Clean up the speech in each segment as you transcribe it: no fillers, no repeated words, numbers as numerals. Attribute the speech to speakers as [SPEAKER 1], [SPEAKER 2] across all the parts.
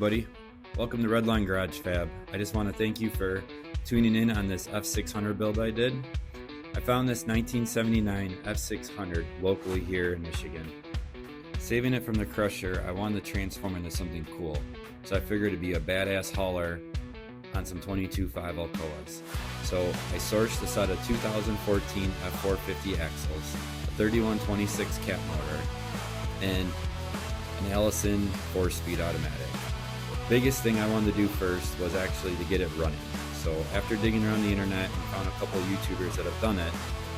[SPEAKER 1] everybody. Welcome to Redline Garage Fab. I just want to thank you for tuning in on this F600 build I did. I found this 1979 F600 locally here in Michigan. Saving it from the crusher, I wanted to transform into something cool. So I figured it'd be a badass hauler on some 22.5 Alcoas. So I sourced a set of 2014 F450 axles, a 3126 cat motor, and an Allison 4-speed automatic. Biggest thing I wanted to do first was actually to get it running. So after digging around the internet and found a couple of YouTubers that have done it,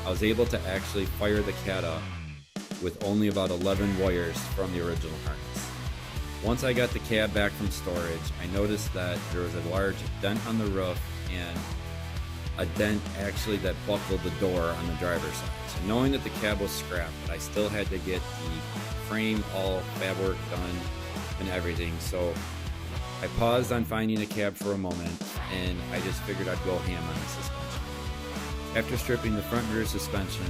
[SPEAKER 1] I was able to actually fire the cat up with only about 11 wires from the original harness. Once I got the cab back from storage, I noticed that there was a large dent on the roof and a dent actually that buckled the door on the driver's side. So knowing that the cab was scrapped, but I still had to get the frame, all fab work done and everything. So I paused on finding a cab for a moment and I just figured I'd go ham on the suspension. After stripping the front and rear suspension,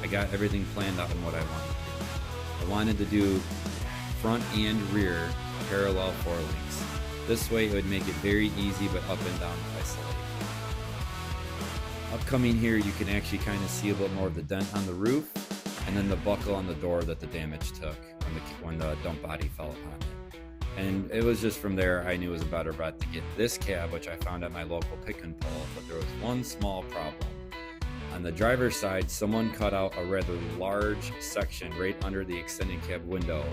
[SPEAKER 1] I got everything planned out on what I wanted to do. I wanted to do front and rear parallel 4 links. This way it would make it very easy but up and down if I slide. Upcoming here you can actually kind of see a little more of the dent on the roof and then the buckle on the door that the damage took when the dump body fell upon it. And it was just from there I knew it was a better bet to get this cab, which I found at my local pick and pull, but there was one small problem. On the driver's side, someone cut out a rather large section right under the extended cab window,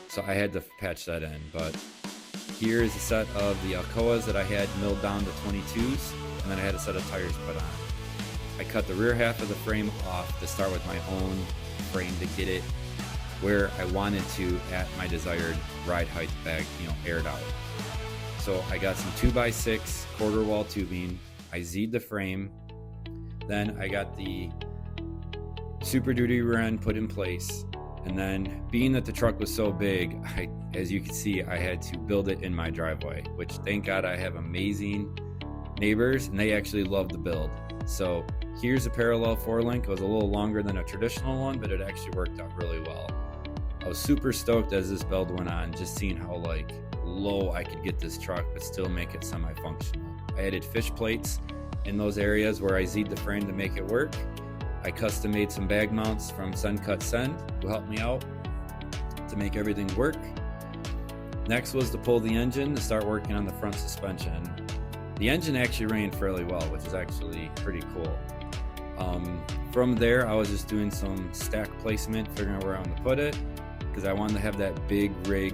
[SPEAKER 1] so I had to patch that in. But here is a set of the Alcoas that I had milled down to 22s, and then I had a set of tires put on. I cut the rear half of the frame off to start with my own frame to get it where I wanted to at my desired ride height bag, aired out. So I got some 2x6 quarter wall tubing, I Z'd the frame, then I got the Super Duty rear end put in place, and then being that the truck was so big, as you can see, I had to build it in my driveway, which thank God I have amazing neighbors and they actually love the build. So here's a parallel 4-link. It was a little longer than a traditional one, but it actually worked out really well. I was super stoked as this build went on, just seeing how low I could get this truck but still make it semi-functional. I added fish plates in those areas where I Z'd the frame to make it work. I custom made some bag mounts from Send Cut Send, who helped me out to make everything work. Next was to pull the engine to start working on the front suspension. The engine actually ran fairly well, which is actually pretty cool. From there, I was just doing some stack placement, figuring out where I want to put it, because I wanted to have that big rig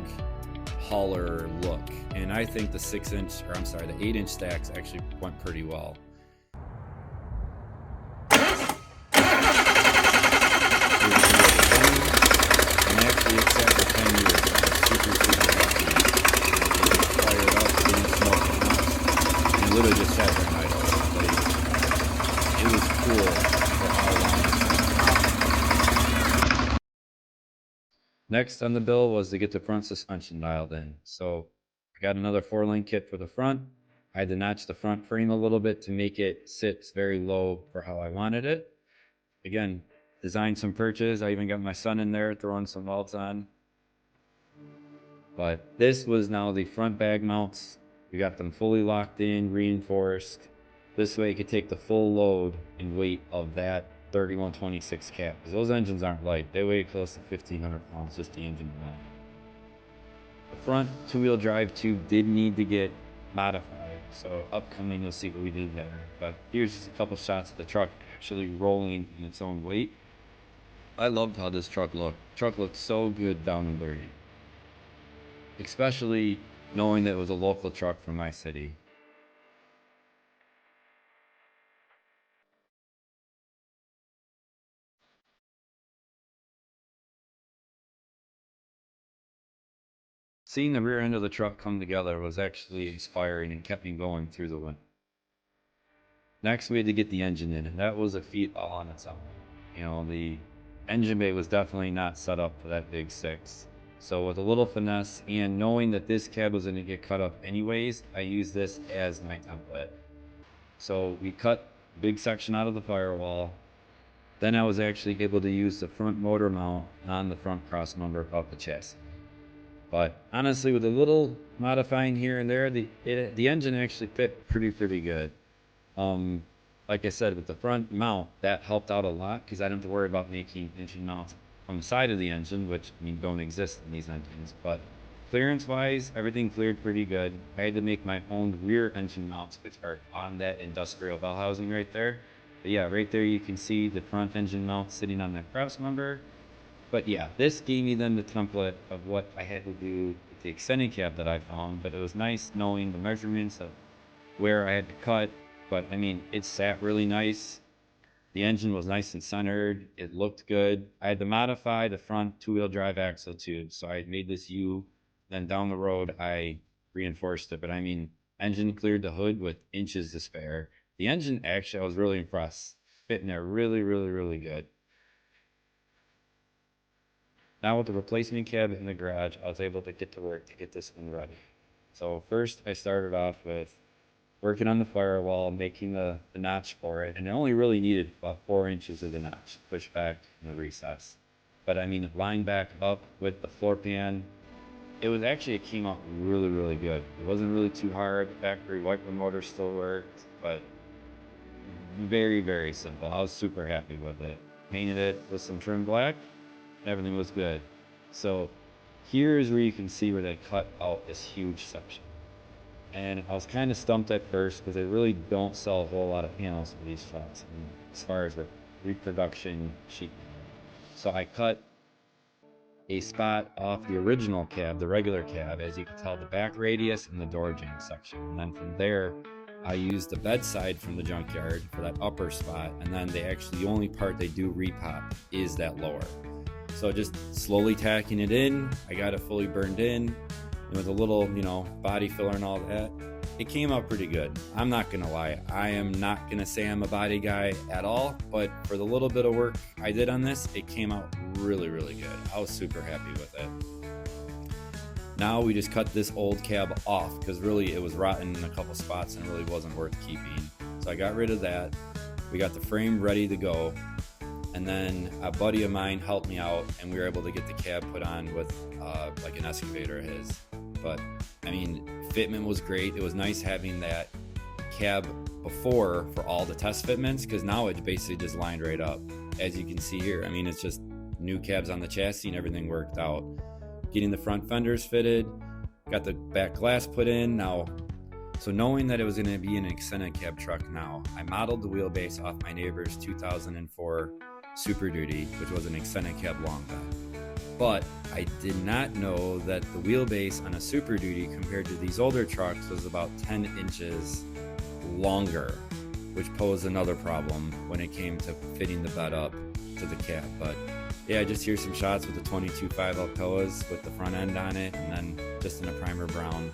[SPEAKER 1] hauler look. And I think the 8-inch stacks actually went pretty well. And actually it sat for 10 years. I was super happy. It fired up, didn't smoke, and it literally just sat there and idle. It was cool for how long. Next on the bill was to get the front suspension dialed in. So I got another 4-link kit for the front. I had to notch the front frame a little bit to make it sit very low for how I wanted it. Again, designed some perches. I even got my son in there throwing some valves on. But this was now the front bag mounts. We got them fully locked in, reinforced. This way it could take the full load and weight of that 3126 cap, because those engines aren't light. They weigh close to 1,500 pounds, just the engine alone. The front 2-wheel drive tube did need to get modified, so upcoming you'll see what we did there. But here's just a couple shots of the truck actually rolling in its own weight. I loved how this truck looked. The truck looked so good down and dirty, especially knowing that it was a local truck from my city. Seeing the rear end of the truck come together was actually inspiring and kept me going through the winter. Next, we had to get the engine in, and that was a feat all on its own. The engine bay was definitely not set up for that big 6. So with a little finesse and knowing that this cab was going to get cut up anyways, I used this as my template. So we cut a big section out of the firewall. Then I was actually able to use the front motor mount on the front cross member of the chassis. But honestly, with a little modifying here and there, the engine actually fit pretty good. Um, like I said, with the front mount, that helped out a lot because I didn't have to worry about making engine mounts on the side of the engine, which I mean don't exist in these engines. But clearance wise, everything cleared pretty good. I had to make my own rear engine mounts, which are on that industrial bell housing right there. But yeah, right there you can see the front engine mount sitting on that cross member. But yeah, this gave me then the template of what I had to do with the extended cab that I found. But it was nice knowing the measurements of where I had to cut. But I mean, it sat really nice. The engine was nice and centered. It looked good. I had to modify the front two-wheel drive axle too. So I made this U. Then down the road, I reinforced it. But I mean, engine cleared the hood with inches to spare. The engine, actually, I was really impressed. Fit in there really good. Now with the replacement cab in the garage, I was able to get to work to get this one ready. So first I started off with working on the firewall, making the notch for it, and it only really needed about 4 inches of the notch, push back in the recess. But I mean, lined back up with the floor pan, it came out really good. It wasn't really too hard. The factory wiper motor still worked, but very simple. I was super happy with it. Painted it with some trim black. Everything was good. So here's where you can see where they cut out this huge section. And I was kind of stumped at first because they really don't sell a whole lot of panels for these trucks as far as the reproduction sheet. So I cut a spot off the original cab, the regular cab, as you can tell, the back radius and the door jamb section. And then from there, I used the bedside from the junkyard for that upper spot. And then the only part they do repop is that lower. So just slowly tacking it in, I got it fully burned in. And with a little, body filler and all that, it came out pretty good. I'm not gonna lie, I am not gonna say I'm a body guy at all, but for the little bit of work I did on this, it came out really good. I was super happy with it. Now we just cut this old cab off because really it was rotten in a couple spots and really wasn't worth keeping. So I got rid of that. We got the frame ready to go. And then a buddy of mine helped me out and we were able to get the cab put on with like an excavator of his. But I mean, fitment was great. It was nice having that cab before for all the test fitments because now it basically just lined right up. As you can see here, I mean, it's just new cabs on the chassis and everything worked out. Getting the front fenders fitted, got the back glass put in. Now, so knowing that it was going to be an extended cab truck now, I modeled the wheelbase off my neighbor's 2004 Super Duty, which was an extended cab long bed. But I did not know that the wheelbase on a Super Duty compared to these older trucks was about 10 inches longer, which posed another problem when it came to fitting the bed up to the cab. But yeah, just here's some shots with the 22.5 Alcoas with the front end on it and then just in a primer brown.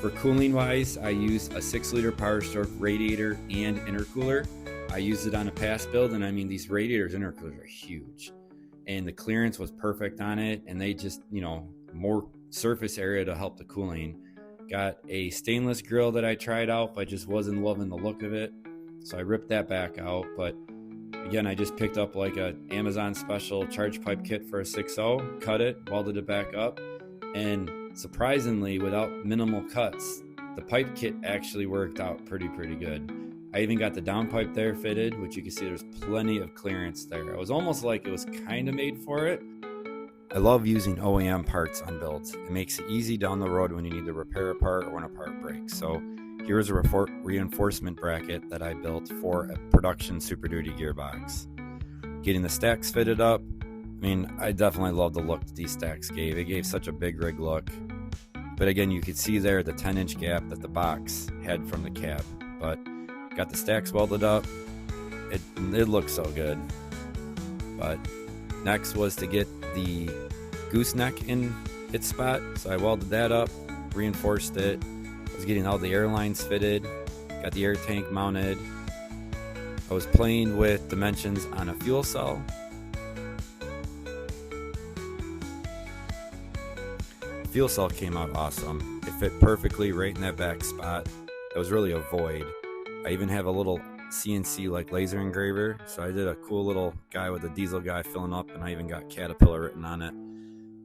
[SPEAKER 1] For cooling wise, I used a 6-liter Power Stroke radiator and intercooler. I used it on a past build, and I mean, these radiators, intercoolers are huge. And the clearance was perfect on it, and they just, more surface area to help the cooling. Got a stainless grill that I tried out, but just wasn't loving the look of it. So I ripped that back out, but again, I just picked up like a Amazon special charge pipe kit for a 6.0, cut it, welded it back up, and surprisingly, without minimal cuts, the pipe kit actually worked out pretty good. I even got the downpipe there fitted, which you can see there's plenty of clearance there. It was almost like it was kind of made for it. I love using OEM parts on builds. It makes it easy down the road when you need to repair a part or when a part breaks. So here's a reinforcement bracket that I built for a production Super Duty gearbox. Getting the stacks fitted up. I mean, I definitely love the look that these stacks gave. It gave such a big rig look. But again, you could see there the 10-inch gap that the box had from the cab. But got the stacks welded up. It looked so good. But next was to get the gooseneck in its spot. So I welded that up, reinforced it. I was getting all the air lines fitted. Got the air tank mounted. I was playing with dimensions on a fuel cell. The fuel cell came out awesome. It fit perfectly right in that back spot. It was really a void. I even have a little CNC like laser engraver, so I did a cool little guy with a diesel guy filling up, and I even got Catapillar written on it.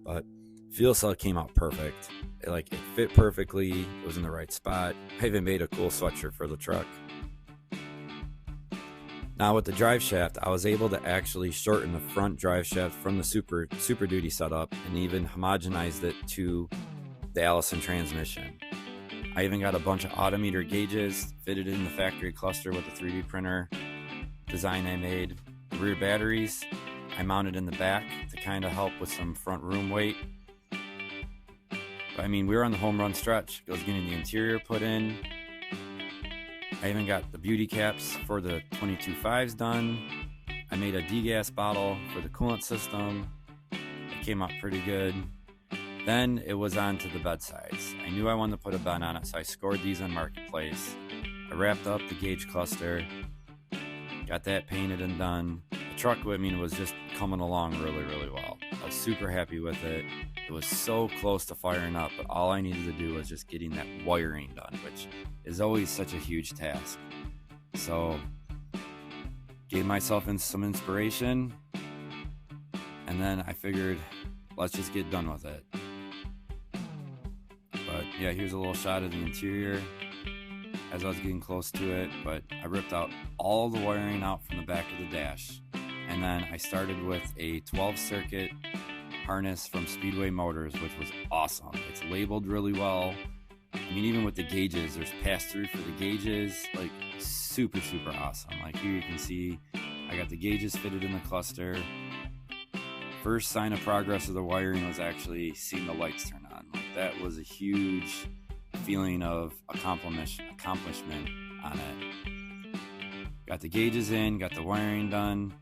[SPEAKER 1] But Fuel cell came out perfect. It fit perfectly. It was in the right spot. I even made a cool sweatshirt for the truck. Now with the drive shaft, I was able to actually shorten the front drive shaft from the Super Duty setup and even homogenized it to the Allison transmission. I even got a bunch of autometer gauges fitted in the factory cluster with the 3D printer design I made. The rear batteries I mounted in the back to kind of help with some front room weight. But I mean, we were on the home run stretch. I was getting the interior put in. I even got the beauty caps for the 22.5s done. I made a degas bottle for the coolant system. It came out pretty good. Then it was on to the bed sides. I knew I wanted to put a bed on it, so I scored these on Marketplace. I wrapped up the gauge cluster, got that painted and done. The truck, I mean, was just coming along really, really well. I was super happy with it. It was so close to firing up, but all I needed to do was just getting that wiring done, which is always such a huge task. So, gave myself some inspiration, and then I figured, let's just get done with it. But yeah, here's a little shot of the interior as I was getting close to it, but I ripped out all the wiring out from the back of the dash. And then I started with a 12-circuit harness from Speedway Motors, which was awesome. It's labeled really well. I mean, even with the gauges, there's pass-through for the gauges, like super, super awesome. Like here you can see I got the gauges fitted in the cluster. First sign of progress of the wiring was actually seeing the lights turn on. Like that was a huge feeling of accomplishment on it. Got the gauges in, got the wiring done.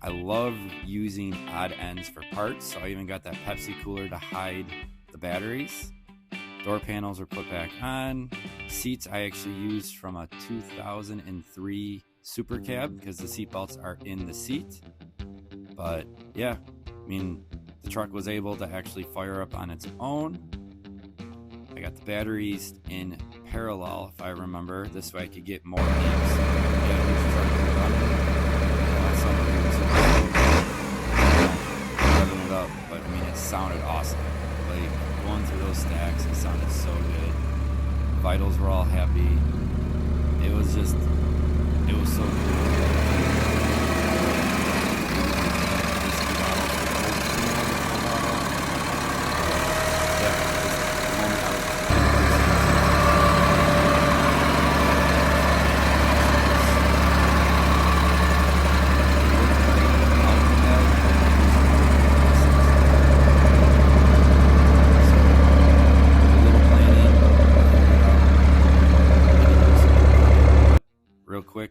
[SPEAKER 1] I love using odd ends for parts, so I even got that Pepsi cooler to hide the batteries. Door panels were put back on. Seats I actually used from a 2003 Super Cab because the seat belts are in the seat. But yeah, I mean, the truck was able to actually fire up on its own. I got the batteries in parallel, if I remember. This way I could get more amps. Yeah, this is already running. Revving it up, but I mean, it sounded awesome. Like going through those stacks, it sounded so good. Vitals were all happy. It was so cool.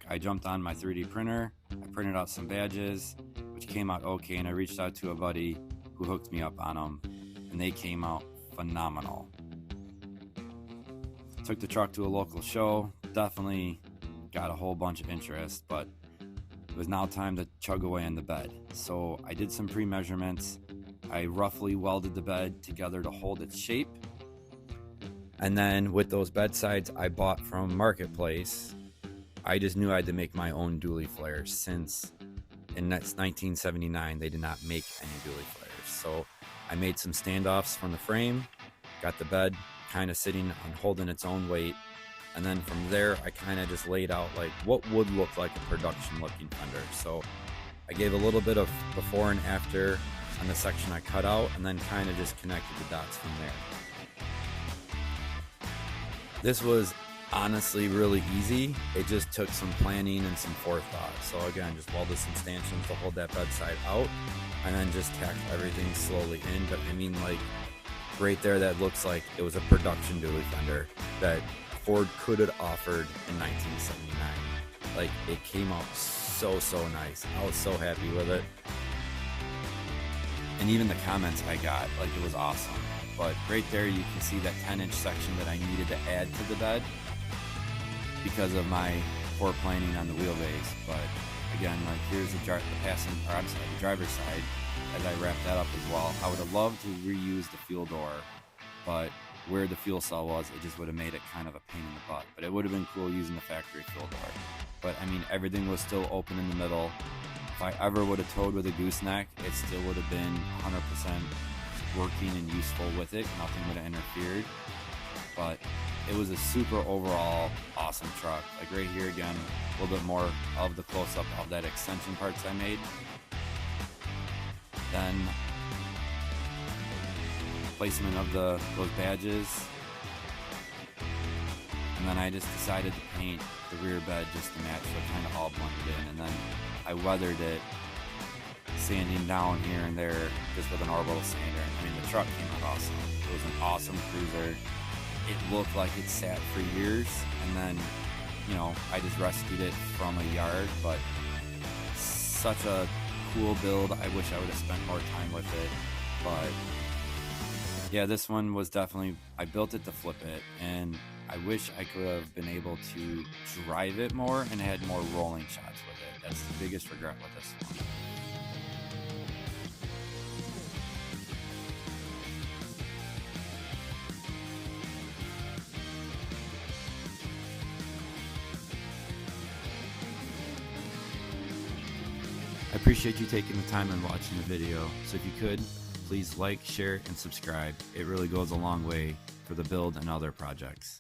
[SPEAKER 1] I jumped on my 3D printer, I printed out some badges, which came out okay, and I reached out to a buddy who hooked me up on them, and they came out phenomenal. Took the truck to a local show, definitely got a whole bunch of interest, but it was now time to chug away on the bed. So I did some pre-measurements, I roughly welded the bed together to hold its shape, and then with those bed sides I bought from Marketplace, I just knew I had to make my own dually flares since in 1979 they did not make any dually flares. So I made some standoffs from the frame, got the bed kind of sitting on holding its own weight, and then from there I kind of just laid out like what would look like a production looking fender. So I gave a little bit of before and after on the section I cut out, and then kind of just connected the dots from there. This was honestly really easy. It just took some planning and some forethought. So again, just welded some stanchions to hold that bedside out, and then just tacked everything slowly in. But I mean, like right there, that looks like it was a production dually fender that Ford could have offered in 1979. Like it came out so nice. I was so happy with it. And even the comments I got, like it was awesome. But right there you can see that 10-inch section that I needed to add to the bed because of my poor planning on the wheelbase. But again, like here's the driver's side as I wrapped that up as well. I would have loved to reuse the fuel door, but where the fuel cell was, it just would have made it kind of a pain in the butt. But it would have been cool using the factory fuel door. But I mean, everything was still open in the middle. If I ever would have towed with a gooseneck, it still would have been 100% working and useful with it. Nothing would have interfered, but it was a super overall awesome truck. Like right here again, a little bit more of the close-up of that extension parts I made. Then placement of those badges, and then I just decided to paint the rear bed just to match, so it kind of all blended in. And then I weathered it, sanding down here and there just with an orbital sander. I mean, the truck came out awesome. It was an awesome cruiser. It looked like it sat for years, and then, you know, I just rescued it from a yard, but such a cool build. I wish I would have spent more time with it, but yeah, this one was definitely, I built it to flip it, and I wish I could have been able to drive it more and had more rolling shots with it. That's the biggest regret with this one. I appreciate you taking the time and watching the video, so if you could, please like, share, and subscribe. It really goes a long way for the build and other projects.